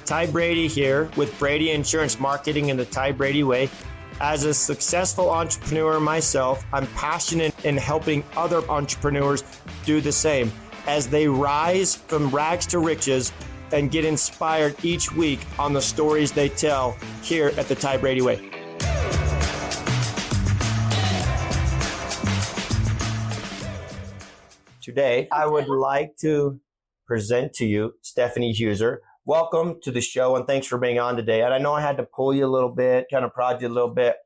Ty Brady here with Brady Insurance Marketing and the Ty Brady Way. As a successful entrepreneur myself, I'm passionate in helping other entrepreneurs do the same as they rise from rags to riches and get inspired each week on the stories they tell here at the Ty Brady Way. Today, I would like to present to you Stephanie Heusser. Welcome to the show, and thanks for being on today. And I know I had to pull you a little bit, kind of prod you a little bit,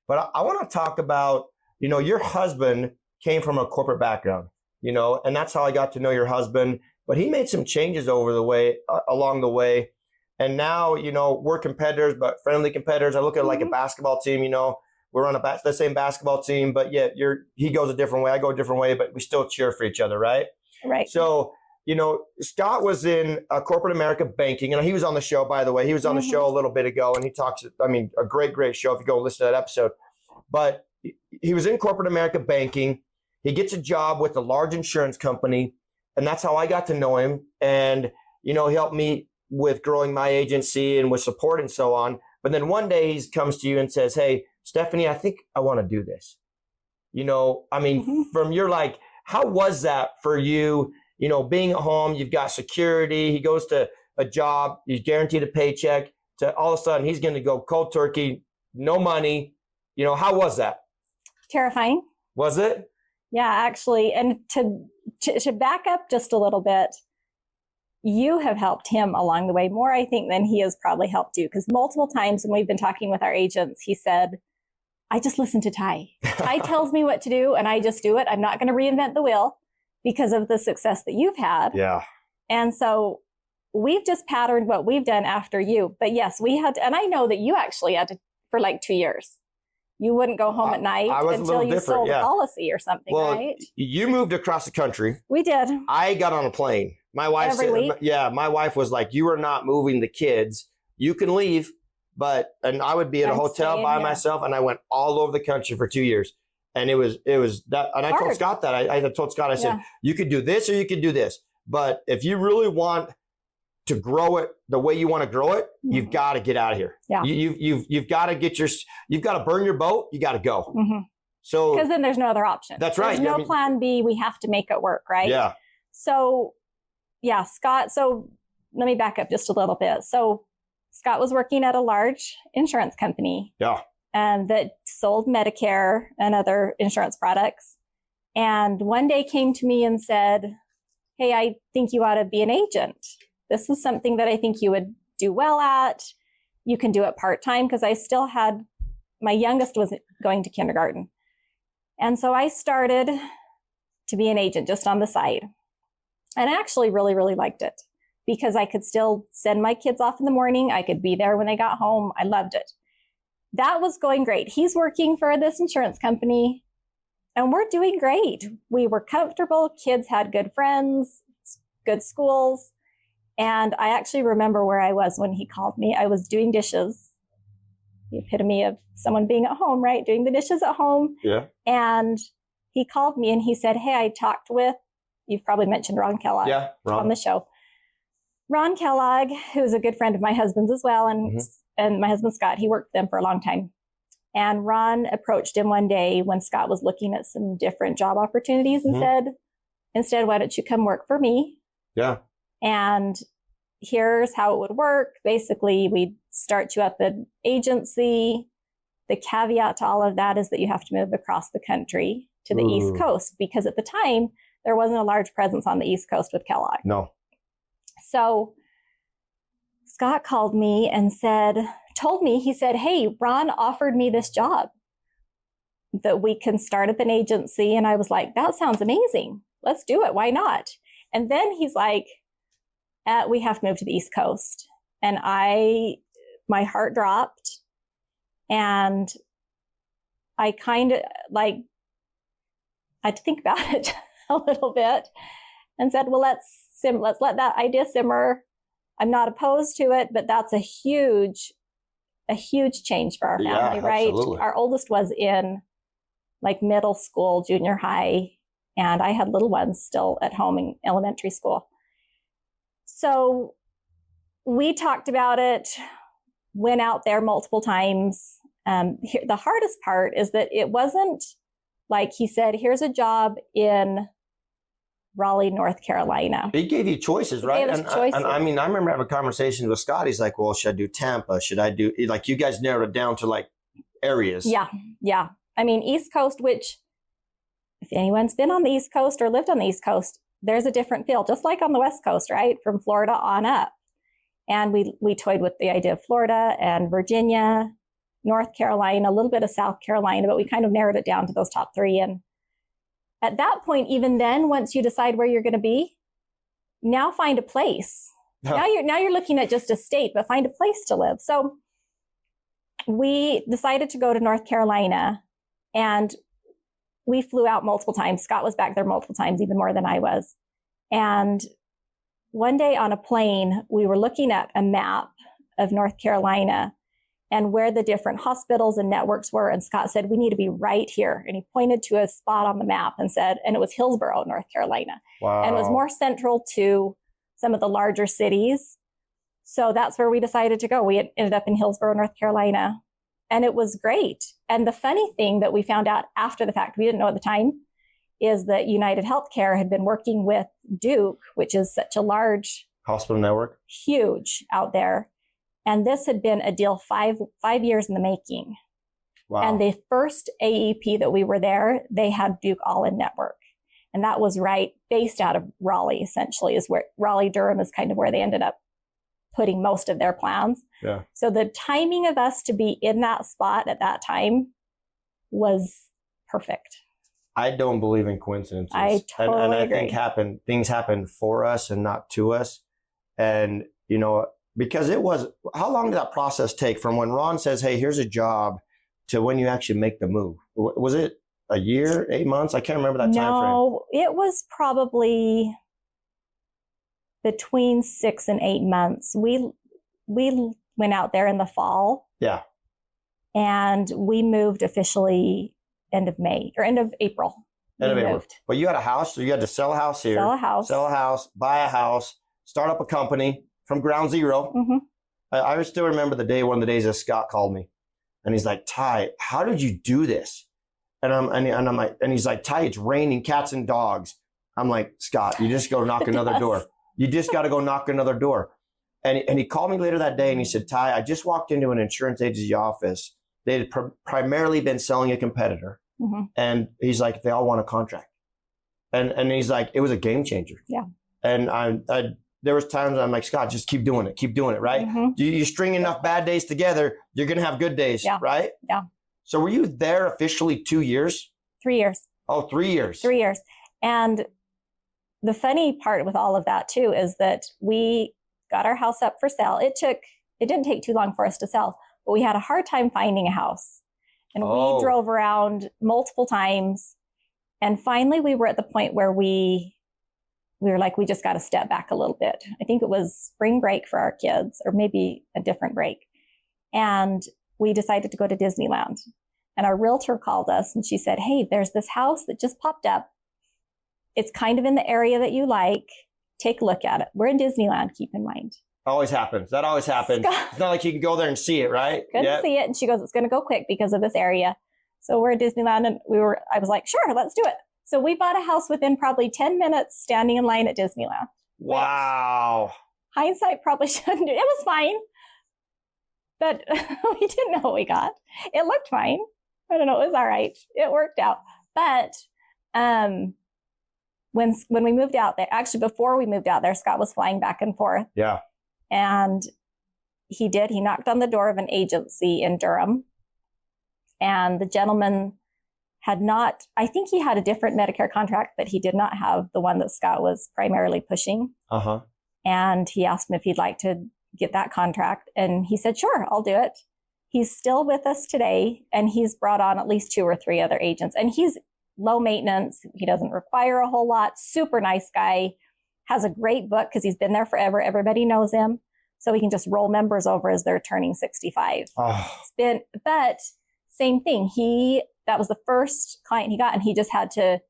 but I want to talk about, your husband came from a corporate background, and that's how I got to know your husband. But he made some changes along the way. And now, we're competitors, but friendly competitors. I look at it like a basketball team, we're on the same basketball team, but yet he goes a different way, I go a different way, but we still cheer for each other, right? Right. So, Scott was in corporate America banking, and he was on the show, by the way. He was on the show a little bit ago, and he talks, a great show if you go listen to that episode. But he was in corporate America banking. He gets a job with a large insurance company, and that's how I got to know him. And, he helped me with growing my agency and with support and so on. But then one day he comes to you and says, "Hey, Stephanie, I think I want to do this." From your how was that for you? Being at home, you've got security. He goes to a job, he's guaranteed a paycheck, to all of a sudden he's going to go cold turkey, no money. How was that? Terrifying. Was it? Yeah, actually. And to back up just a little bit, you have helped him along the way more, I think, than he has probably helped you. Because multiple times when we've been talking with our agents, he said, "I just listen to Ty. Ty tells me what to do and I just do it. I'm not going to reinvent the wheel," because of the success that you've had. Yeah. And so we've just patterned what we've done after you. But yes, we had to, and I know that you actually had to, for 2 years. You wouldn't go home at night until you sold a policy or something, right? You moved across the country. We did. I got on a plane. My wife Every week? Yeah, my wife was like, "You are not moving the kids. You can leave." And I would be at a hotel by myself, and I went all over the country for 2 years. And it was that, and I told Scott that. I told Scott, I said, "You could do this or you could do this. But if you really want to grow it the way you want to grow it, you've got to get out of here. Yeah. You've got to you've got to burn your boat. You got to go." So because then there's no other option. That's right. There's no plan B. We have to make it work, right? Yeah. So yeah, Scott. So let me back up just a little bit. So Scott was working at a large insurance company. Yeah. And that sold Medicare and other insurance products. And one day came to me and said, "Hey, I think you ought to be an agent. This is something that I think you would do well at. You can do it part-time," because I still had, my youngest was going to kindergarten. And so I started to be an agent just on the side. And I actually really, really liked it because I could still send my kids off in the morning. I could be there when they got home. I loved it. That was going great. He's working for this insurance company and we're doing great. We were comfortable. Kids had good friends, good schools. And I actually remember where I was when he called me. I was doing dishes, the epitome of someone being at home, right? Doing the dishes at home. Yeah. And he called me and he said, "Hey, I talked with," you've probably mentioned Ron Kellogg on the show. Ron Kellogg, who's a good friend of my husband's as well. And my husband, Scott, he worked with them for a long time. And Ron approached him one day when Scott was looking at some different job opportunities and said, "Instead, why don't you come work for me?" Yeah. And here's how it would work. Basically, we'd start you at the agency. The caveat to all of that is that you have to move across the country to the East Coast, because at the time, there wasn't a large presence on the East Coast with Kellogg. No. So Scott called me and told me, he said, "Hey, Ron offered me this job that we can start up an agency." And I was like, "That sounds amazing. Let's do it. Why not?" And then he's like, "We have to move to the East Coast." And my heart dropped and I kind of I had to think about it a little bit and said, "Well, let's let that idea simmer. I'm not opposed to it, but that's a huge change for our family," right? Absolutely. Our oldest was in middle school, junior high, and I had little ones still at home in elementary school. So we talked about it, went out there multiple times. The hardest part is that it wasn't like he said, here's a job in Raleigh, North Carolina. He gave you choices, right? He gave us choices. And I mean, I remember having conversations with Scott. He's like, well, should I do Tampa? Should I do, like, you guys narrowed it down to like areas. Yeah. I mean, East Coast, which if anyone's been on the East Coast or lived on the East Coast, there's a different feel, just like on the West Coast, right? From Florida on up. And we toyed with the idea of Florida and Virginia, North Carolina, a little bit of South Carolina, but we kind of narrowed it down to those top three. And at that point, even then, once you decide where you're going to be, now find a place. Now you're looking at just a state, but find a place to live. So we decided to go to North Carolina, and we flew out multiple times. Scott was back there multiple times, even more than I was. And one day on a plane, we were looking at a map of North Carolina and where the different hospitals and networks were. And Scott said, we need to be right here. And he pointed to a spot on the map and said, and it was Hillsborough, North Carolina. Wow. And it was more central to some of the larger cities. So that's where we decided to go. We ended up in Hillsborough, North Carolina. And it was great. And the funny thing that we found out after the fact, we didn't know at the time, is that United Healthcare had been working with Duke, which is such a large hospital network, huge out there. And this had been a deal 5 years in the making. Wow. And the first AEP that we were there, they had Duke all in network. And that was based out of Raleigh, essentially, is where Raleigh-Durham is kind of where they ended up putting most of their plans. Yeah. So the timing of us to be in that spot at that time was perfect. I don't believe in coincidences. I totally and I agree. think things happen for us and not to us. And, because how long did that process take from when Ron says, hey, here's a job, to when you actually make the move? Was it a year, 8 months? I can't remember that time frame. No, it was probably between 6 and 8 months. We went out there in the fall. Yeah. And we moved officially end of May or end of April. End of April. But you had a house, so you had to sell a house here. Sell a house, buy a house, start up a company from ground zero. Mm-hmm. I still remember one of the days that Scott called me, and he's like, Ty, how did you do this? And I'm like, and he's like, Ty, it's raining cats and dogs. I'm like, Scott, you just go knock another door. You just got to go knock another door. And he called me later that day and he said, Ty, I just walked into an insurance agency office. They had primarily been selling a competitor. Mm-hmm. And he's like, they all want a contract. And he's like, it was a game changer. Yeah. And there was times I'm like, Scott, just keep doing it, right? Mm-hmm. You string enough bad days together, you're going to have good days, right? Yeah. So were you there officially 2 years? 3 years. Oh, 3 years. 3 years. And the funny part with all of that too is that we got our house up for sale. It didn't take too long for us to sell, but we had a hard time finding a house. And we drove around multiple times. And finally we were at the point where we were like, we just got to step back a little bit. I think it was spring break for our kids, or maybe a different break. And we decided to go to Disneyland. And our realtor called us and she said, hey, there's this house that just popped up. It's kind of in the area that you like. Take a look at it. We're in Disneyland, keep in mind. Always happens. That always happens. It's not like you can go there and see it, right? Couldn't see it. And she goes, it's going to go quick because of this area. So we're at Disneyland and I was like, sure, let's do it. So we bought a house within probably 10 minutes standing in line at Disneyland. Wow. Hindsight probably shouldn't. It was fine. But we didn't know what we got. It looked fine. I don't know. It was all right. It worked out. But when we moved out there, actually before we moved out there, Scott was flying back and forth. Yeah. And he knocked on the door of an agency in Durham. And the gentleman I think he had a different Medicare contract, but he did not have the one that Scott was primarily pushing. Uh-huh. And he asked him if he'd like to get that contract. And he said, sure, I'll do it. He's still with us today. And he's brought on at least 2 or 3 other agents. And he's low maintenance. He doesn't require a whole lot. Super nice guy. Has a great book because he's been there forever. Everybody knows him. So he can just roll members over as they're turning 65. Oh. But same thing. That was the first client he got, and he just had to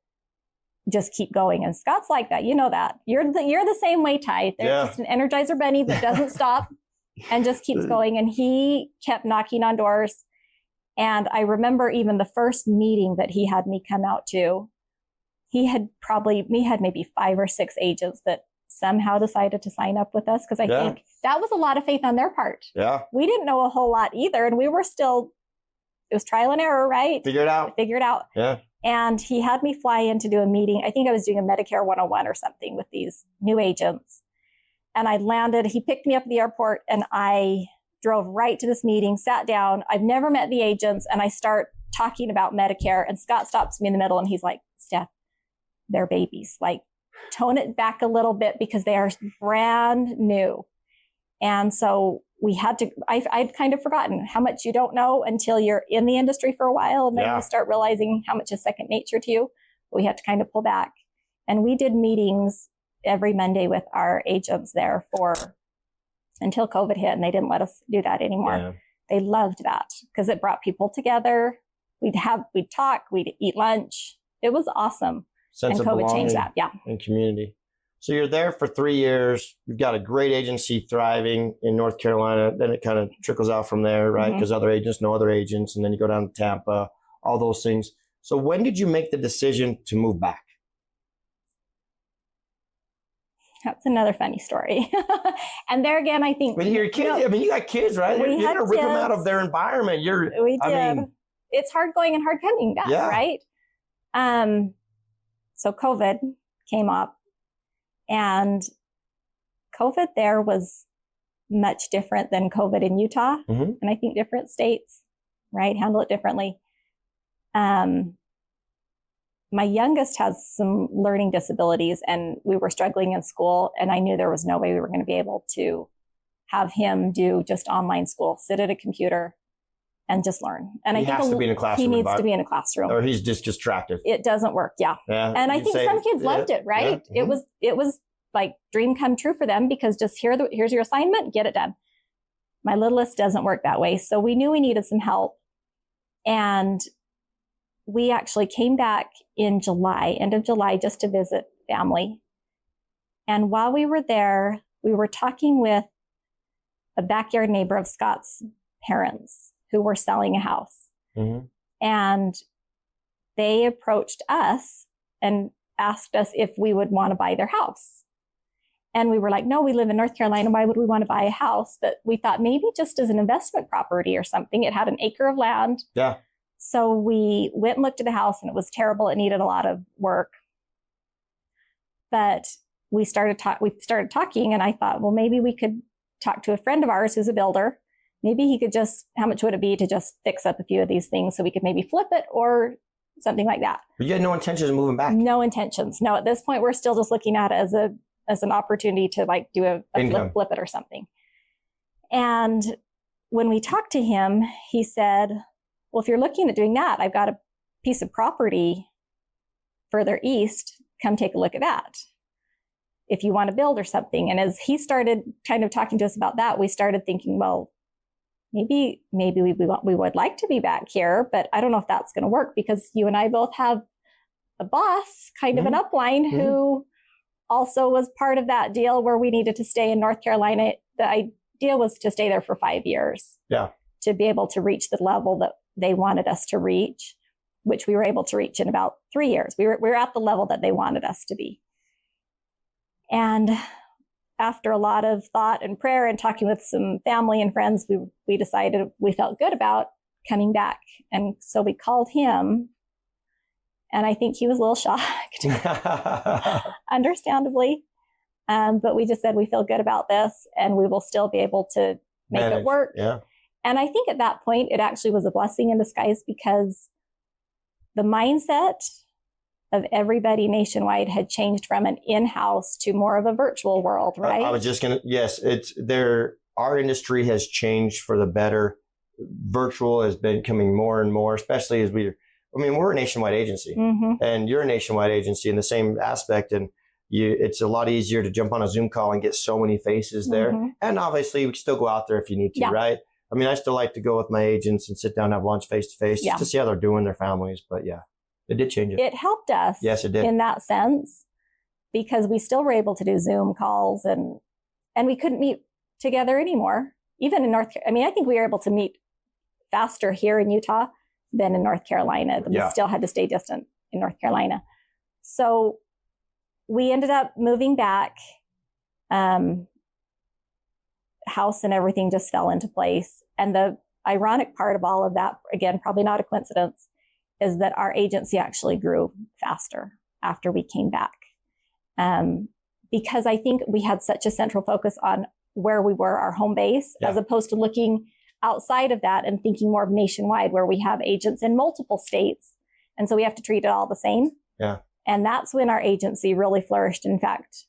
just keep going. And Scott's like that. You know that. You're the same way, Ty. There's just an Energizer bunny that doesn't stop and just keeps going. And he kept knocking on doors. And I remember even the first meeting that he had me come out to, he had maybe 5 or 6 agents that somehow decided to sign up with us. Because I think that was a lot of faith on their part. Yeah. We didn't know a whole lot either. And we were still, it was trial and error, right? Figure it out. Yeah. And he had me fly in to do a meeting. I think I was doing a Medicare 101 or something with these new agents. And I landed, he picked me up at the airport and I drove right to this meeting, sat down. I've never met the agents. And I start talking about Medicare and Scott stops me in the middle and he's like, Steph, they're babies. Like, tone it back a little bit because they are brand new. And so we had to, I'd kind of forgotten how much you don't know until you're in the industry for a while. And then you start realizing how much is second nature to you. But we had to kind of pull back. And we did meetings every Monday with our agents there until COVID hit, and they didn't let us do that anymore. Yeah. They loved that because it brought people together. We'd talk, we'd eat lunch. It was awesome. Sense and of COVID changed that. Yeah. And community. So you're there for 3 years. You've got a great agency thriving in North Carolina. Then it kind of trickles out from there, right? Because other agents know other agents. And then you go down to Tampa, all those things. So when did you make the decision to move back? That's another funny story. And there again, I think. When you're kids, you got kids, right? You're going to rip them out of their environment. We did. It's hard going and hard coming back, right? So COVID came up. And COVID there was much different than COVID in Utah. And I think different states, right, handle it differently. My youngest has some learning disabilities and we were struggling in school. And I knew there was no way we were going to be able to have him do just online school, sit at a computer and just learn. And he has to be in a classroom. He needs to be in a classroom. Or he's just distracted. It doesn't work. Yeah. And I think some kids loved it, right? It was like dream come true for them because just here's your assignment, get it done. My littlest doesn't work that way. So we knew we needed some help. And we actually came back in July, end of July, just to visit family. And while we were there, we were talking with a backyard neighbor of Scott's parents who were selling a house. And they approached us and asked us if we would want to buy their house. And we were like, no, we live in North Carolina. Why would we want to buy a house? But we thought maybe just as an investment property or something. It had an acre of land. Yeah. So we went and looked at the house and it was terrible. It needed a lot of work. But we started talking and I thought, well, maybe we could talk to a friend of ours who's a builder. Maybe he could how much would it be to just fix up a few of these things so we could maybe flip it or something like that. But you had no intentions of moving back? No intentions. No, at this point, we're still just looking at it as an opportunity to like do a flip it or something. And when we talked to him, he said, well, if you're looking at doing that, I've got a piece of property further east. Come take a look at that if you want to build or something. And as he started kind of talking to us about that, we started thinking, well, maybe we would like to be back here, but I don't know if that's going to work because you and I both have a boss, kind of an upline who also was part of that deal where we needed to stay in North Carolina. The idea was to stay there for 5 years. Yeah. To be able to reach the level that they wanted us to reach, which we were able to reach in about 3 years. We were at the level that they wanted us to be. And after a lot of thought and prayer and talking with some family and friends, we decided we felt good about coming back. And so we called him, and I think he was a little shocked, understandably. But we just said, we feel good about this and we will still be able to make it work. Yeah. And I think at that point, it actually was a blessing in disguise because the mindset of everybody nationwide had changed from an in-house to more of a virtual world, right? I was just going to, yes, our industry has changed for the better. Virtual has been coming more and more, especially as we're a nationwide agency and you're a nationwide agency in the same aspect. And it's a lot easier to jump on a Zoom call and get so many faces there. And obviously we can still go out there if you need to, right? I mean, I still like to go with my agents and sit down and have lunch face to face just to see how they're doing, their families. But yeah. It did change it. It helped us. Yes, it did. In that sense, because we still were able to do Zoom calls and we couldn't meet together anymore. Even in I think we were able to meet faster here in Utah than in North Carolina. We still had to stay distant in North Carolina. So we ended up moving back. House and everything just fell into place. And the ironic part of all of that, again, probably not a coincidence, is that our agency actually grew faster after we came back. Because I think we had such a central focus on where we were, our home base, as opposed to looking outside of that and thinking more of nationwide, where we have agents in multiple states. And so we have to treat it all the same. Yeah. And that's when our agency really flourished. In fact,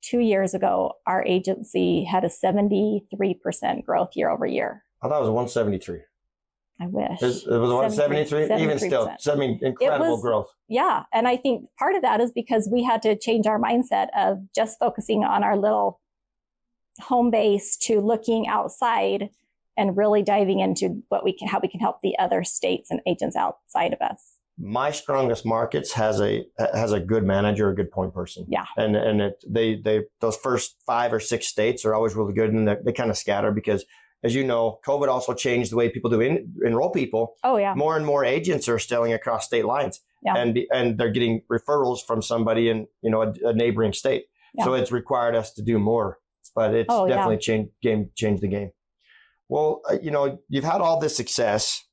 2 years ago, our agency had a 73% growth year over year. I thought it was 173. I wish. It was 173? Even still, incredible growth. Yeah. And I think part of that is because we had to change our mindset of just focusing on our little home base to looking outside and really diving into how we can help the other states and agents outside of us. My strongest markets has a good manager, a good point person. Yeah. And they those first 5 or 6 states are always really good, and they kind of scatter because, as you know, COVID also changed the way people do enroll people. Oh yeah. More and more agents are selling across state lines. Yeah. And they're getting referrals from somebody in a neighboring state. Yeah. So it's required us to do more. But it's definitely changed the game. Well, you've had all this success.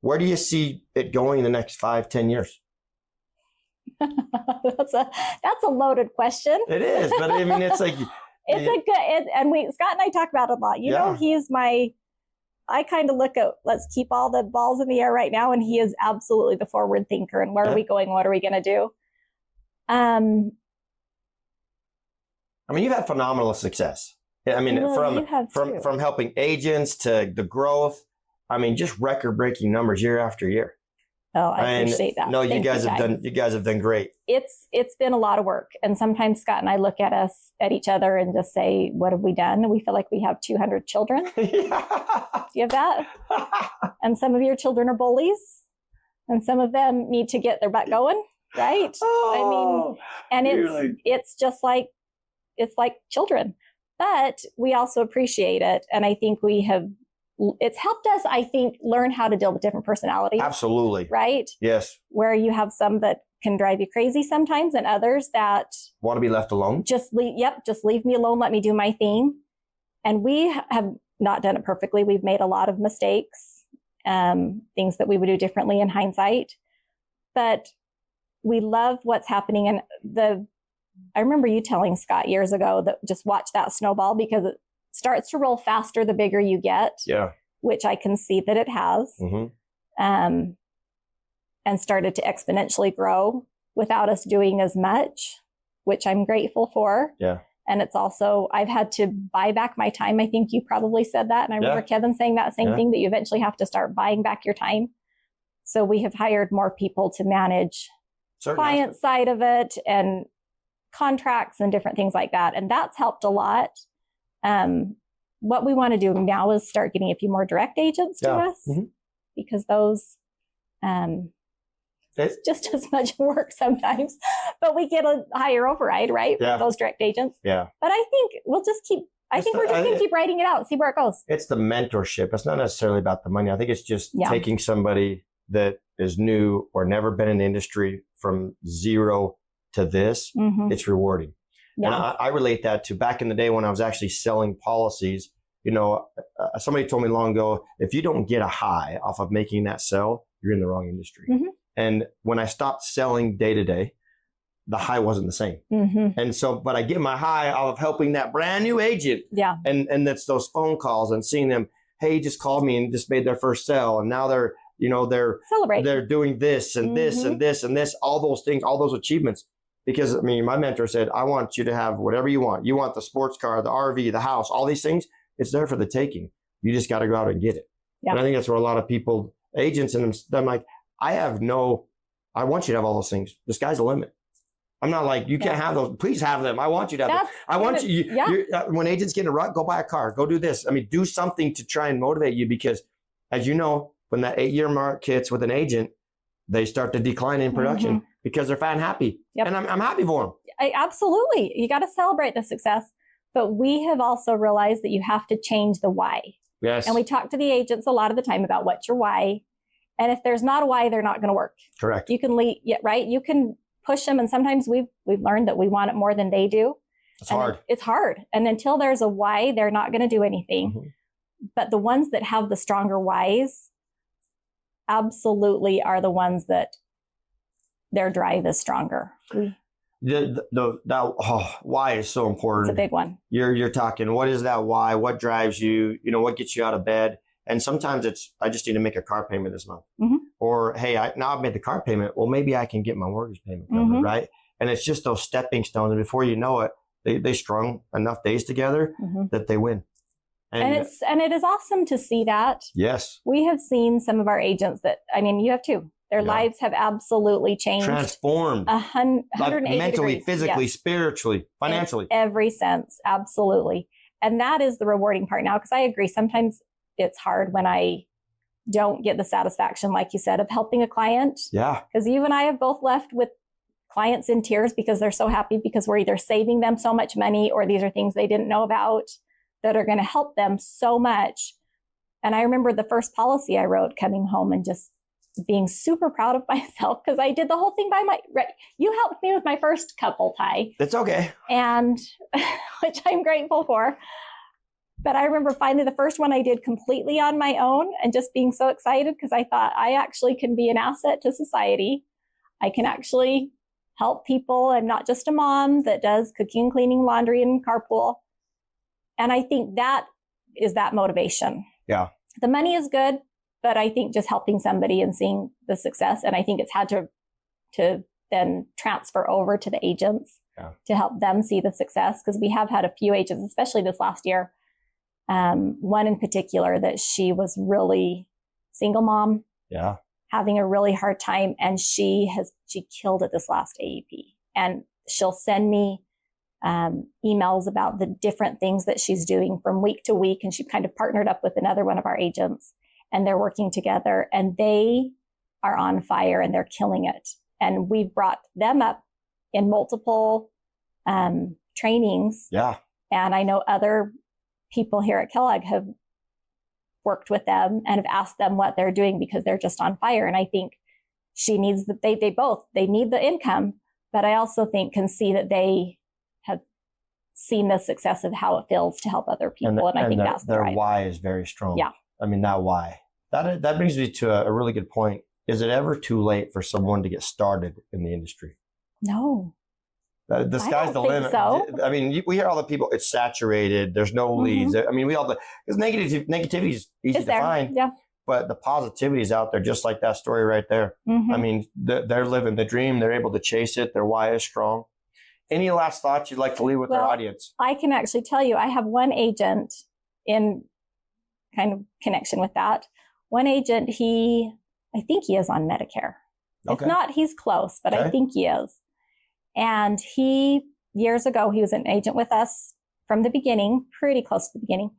Where do you see it going in the next 5-10 years? That's a loaded question. It is, but I mean, it's like Scott and I talk about it a lot. I kind of look at, let's keep all the balls in the air right now, and he is absolutely the forward thinker. And where are we going? What are we going to do? I mean, you've had phenomenal success. I mean, from helping agents to the growth. I mean, just record-breaking numbers year after year. Oh, I appreciate that. No, you guys have done great. It's been a lot of work, and sometimes Scott and I look at each other and just say, "What have we done?" And we feel like we have 200 children. Do you have that? And some of your children are bullies, and some of them need to get their butt going, right? Oh, I mean, it's just like children, but we also appreciate it, and I think it's helped us, I think, learn how to deal with different personalities. Absolutely. Right? Yes. Where you have some that can drive you crazy sometimes, and others that want to be left alone. Just leave me alone. Let me do my thing. And we have not done it perfectly. We've made a lot of mistakes, things that we would do differently in hindsight. But we love what's happening. And I remember you telling Scott years ago that just watch that snowball, because it starts to roll faster the bigger you get. Yeah. Which I can see that it has. Mm-hmm. And started to exponentially grow without us doing as much, which I'm grateful for. Yeah. And it's also, I've had to buy back my time. I think you probably said that. And I remember Kevin saying that same thing, that you eventually have to start buying back your time. So we have hired more people to manage client side of it and contracts and different things like that. And that's helped a lot. What we want to do now is start getting a few more direct agents to us, because those, it's just as much work sometimes, but we get a higher override, right? For those direct agents. Yeah. But I think we're just going to keep writing it out and see where it goes. It's the mentorship. It's not necessarily about the money. I think it's just taking somebody that is new or never been in the industry from zero to this. Mm-hmm. It's rewarding. Yeah. And I relate that to back in the day when I was actually selling policies. Somebody told me long ago, if you don't get a high off of making that sell, you're in the wrong industry. Mm-hmm. And when I stopped selling day to day, the high wasn't the same. Mm-hmm. And so, but I get my high off of helping that brand new agent. Yeah. And that's those phone calls and seeing them, hey, just called me and just made their first sell. And now they're celebrating. They're doing this and this and this and this, all those things, all those achievements. Because, I mean, my mentor said, I want you to have whatever you want. You want the sports car, the RV, the house, all these things. It's there for the taking. You just got to go out and get it. Yeah. And I think that's where a lot of people, agents, and I'm like, I want you to have all those things. The sky's the limit. I'm not like, you can't have those. Please have them. I want you to have them. I want you, when agents get in a rut, go buy a car, go do this. I mean, do something to try and motivate you, because as you know, when that 8-year mark hits with an agent, they start to decline in production because they're fat and happy. Yep. And I'm happy for them. Absolutely. You got to celebrate the success. But we have also realized that you have to change the why. Yes. And we talk to the agents a lot of the time about what's your why. And if there's not a why, they're not going to work. Correct. You can lead, right? You can push them. And sometimes we've learned that we want it more than they do. It's hard. It's hard. And until there's a why, they're not going to do anything. But the ones that have the stronger whys absolutely are the ones that their drive is stronger. Why is so important. It's a big one. You're talking, what is that why? What drives you? What gets you out of bed? And sometimes it's, I just need to make a car payment this month. Or, hey, now I've made the car payment. Well, maybe I can get my mortgage payment covered, right? And it's just those stepping stones. And before you know it, they strung enough days together that they win. And it is awesome to see that. Yes. We have seen some of our agents that, you have too. Their lives have absolutely changed. Transformed. 180 mentally, degrees. physically, Yes. spiritually, financially. In every sense. Absolutely. And that is the rewarding part now, because I agree. Sometimes it's hard when I don't get the satisfaction, like you said, of helping a client. Yeah. Because you and I have both left with clients in tears because they're so happy because we're either saving them so much money or these are things they didn't know about that are going to help them so much. And I remember the first policy I wrote coming home and just being super proud of myself because I did the whole thing you helped me with my first couple, Ty. That's okay. And which I'm grateful for. But I remember finally the first one I did completely on my own and just being so excited because I thought I actually can be an asset to society. I can actually help people. I'm not just a mom that does cooking, cleaning, laundry, and carpool. And I think that is that motivation. Yeah. The money is good, but I think just helping somebody and seeing the success. And I think it's had to then transfer over to the agents to help them see the success. Because we have had a few agents, especially this last year. One in particular that she was really single mom. Yeah. Having a really hard time. And she killed it this last AEP. And she'll send me emails about the different things that she's doing from week to week. And she kind of partnered up with another one of our agents and they're working together and they are on fire and they're killing it. And we've brought them up in multiple trainings. Yeah. And I know other people here at Kellogg have worked with them and have asked them what they're doing because they're just on fire. And I think she needs they need the income, but I also think can see that they have seen the success of how it feels to help other people. And I think that's their why is very strong. Yeah. That why. That brings me to a really good point. Is it ever too late for someone to get started in the industry? No. The sky's the limit. So. We hear all the people, it's saturated. There's no leads. Because negativity is easy to find. Yeah. But the positivity is out there, just like that story right there. They're living the dream. They're able to chase it. Their why is strong. Any last thoughts you'd like to leave with our audience? I can actually tell you, I have one agent in kind of connection with that. One agent, I think he is on Medicare. Okay. If not, he's close, but I think he is. And years ago, he was an agent with us from the beginning, pretty close to the beginning.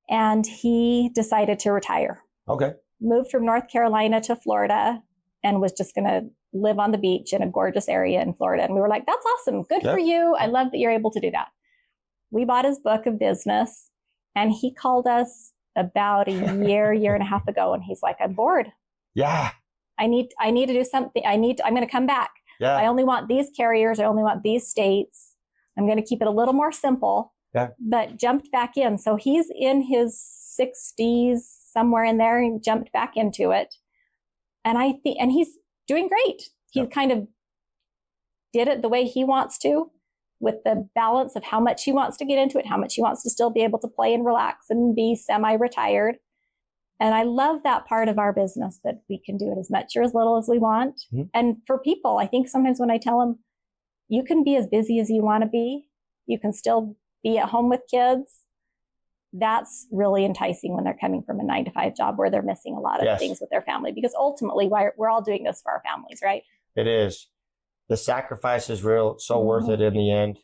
And he decided to retire. Okay. Moved from North Carolina to Florida and was just going to live on the beach in a gorgeous area in Florida. And we were like, that's awesome. Good for you. I love that you're able to do that. We bought his book of business and he called us about a year and a half ago. And he's like, I'm bored. Yeah. I need to do something. I'm going to come back. Yeah. I only want these carriers. I only want these states. I'm going to keep it a little more simple. Yeah. But jumped back in. So he's in his 60s, somewhere in there, and jumped back into it. And he's doing great. He kind of did it the way he wants to, with the balance of how much he wants to get into it, how much he wants to still be able to play and relax and be semi-retired. And I love that part of our business, that we can do it as much or as little as we want. Mm-hmm. And for people, I think sometimes when I tell them, you can be as busy as you want to be, you can still be at home with kids. That's really enticing when they're coming from a 9-to-5 job where they're missing a lot of things with their family, because ultimately we're all doing this for our families, right? It is. The sacrifice is real. It's so worth it in the end.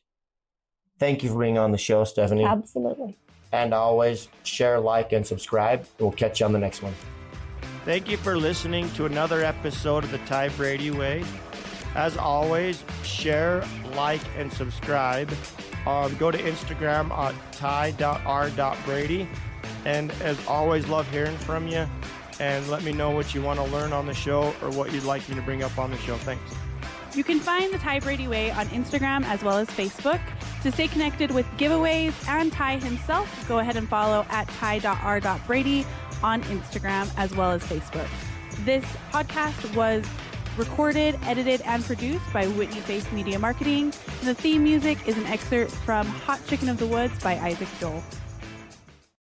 Thank you for being on the show, Stephanie. Absolutely. And always share, like, and subscribe. We'll catch you on the next one. Thank you for listening to another episode of the Ty Brady Way. As always, share, like, and subscribe. Go to Instagram at ty.r.brady. And as always, love hearing from you. And let me know what you want to learn on the show or what you'd like me to bring up on the show. Thanks. You can find the Ty Brady Way on Instagram as well as Facebook. To stay connected with giveaways and Ty himself, go ahead and follow at ty.r.brady on Instagram as well as Facebook. This podcast was recorded, edited, and produced by Whitney Face Media Marketing. And the theme music is an excerpt from Hot Chicken of the Woods by Isaac Joel.